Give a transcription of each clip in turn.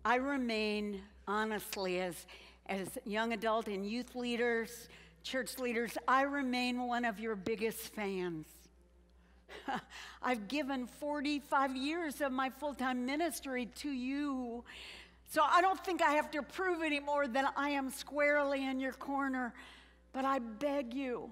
I remain, honestly, as young adult and youth leaders, church leaders, I remain one of your biggest fans. I've given 45 years of my full-time ministry to you. So I don't think I have to prove anymore that I am squarely in your corner. But I beg you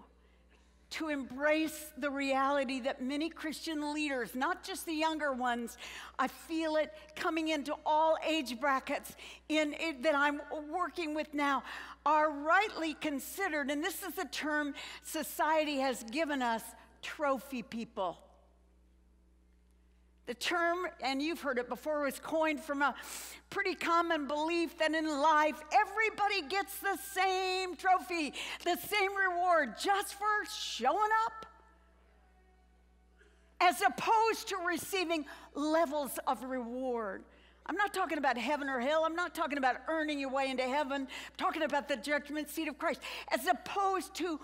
to embrace the reality that many Christian leaders, not just the younger ones, I feel it coming into all age brackets that I'm working with now, are rightly considered, and this is a term society has given us, trophy people. The term, and you've heard it before, was coined from a pretty common belief that in life, everybody gets the same trophy, the same reward, just for showing up, as opposed to receiving levels of reward. I'm not talking about heaven or hell. I'm not talking about earning your way into heaven. I'm talking about the judgment seat of Christ, as opposed to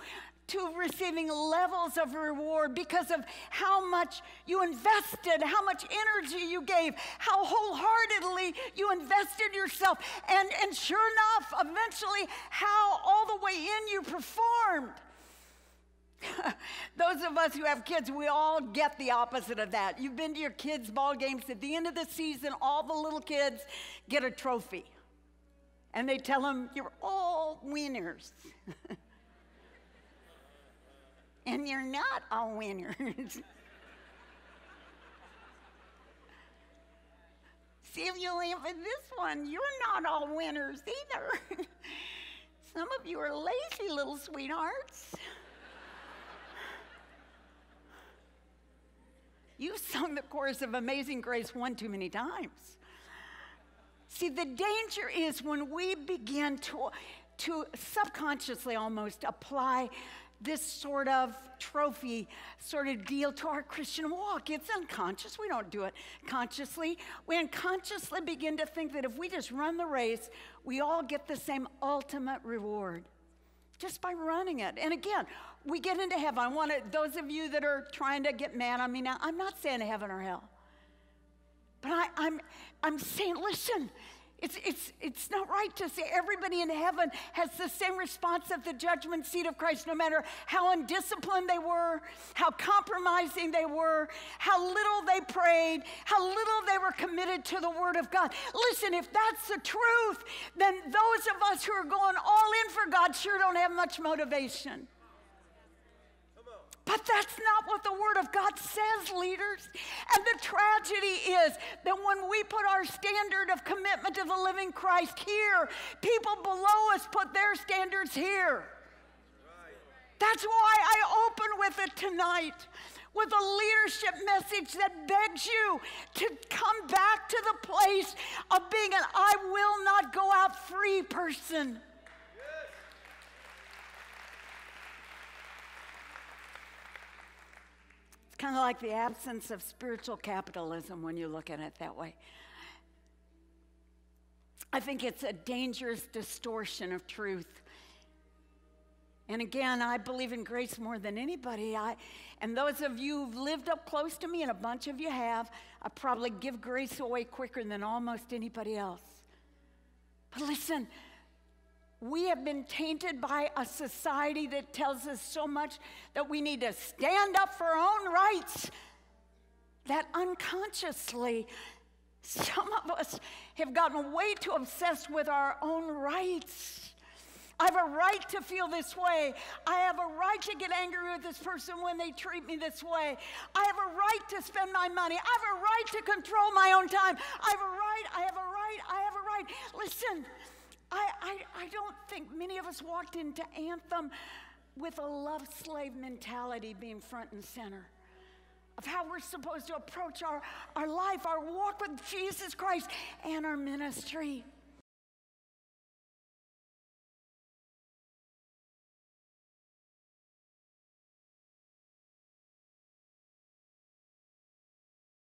receiving levels of reward because of how much you invested, how much energy you gave, how wholeheartedly you invested yourself, and sure enough, eventually, how all the way in you performed. Those of us who have kids, we all get the opposite of that. You've been to your kids' ball games. At the end of the season, all the little kids get a trophy. And they tell them, you're all winners. And you're not all winners. See if you live in this one, you're not all winners either. Some of you are lazy little sweethearts. You've sung the chorus of Amazing Grace one too many times. See, the danger is when we begin to subconsciously almost apply this sort of trophy sort of deal to our Christian walk. It's unconscious. We don't do it consciously. We unconsciously begin to think that if we just run the race, we all get the same ultimate reward just by running it. And again, we get into heaven. Those of you that are trying to get mad on me now, I'm not saying heaven or hell. But I'm saying, listen, it's not right to say everybody in heaven has the same response at the judgment seat of Christ, no matter how undisciplined they were, how compromising they were, how little they prayed, how little they were committed to the Word of God. Listen, if that's the truth, then those of us who are going all in for God sure don't have much motivation. But that's not what the Word of God says, leaders. And the tragedy is that when we put our standard of commitment to the living Christ here, people below us put their standards here. That's why I open with it tonight, with a leadership message that begs you to come back to the place of being an I will not go out free person. Kind of like the absence of spiritual capitalism when you look at it that way. I think it's a dangerous distortion of truth. And again, I believe in grace more than anybody. And those of you who've lived up close to me, and a bunch of you have, I probably give grace away quicker than almost anybody else. But listen, we have been tainted by a society that tells us so much that we need to stand up for our own rights, that unconsciously some of us have gotten way too obsessed with our own rights. I have a right to feel this way. I have a right to get angry with this person when they treat me this way. I have a right to spend my money. I have a right to control my own time. I have a right, I have a right, I have a right. Listen, I don't think many of us walked into Anthem with a love slave mentality being front and center of how we're supposed to approach our life, our walk with Jesus Christ, and our ministry.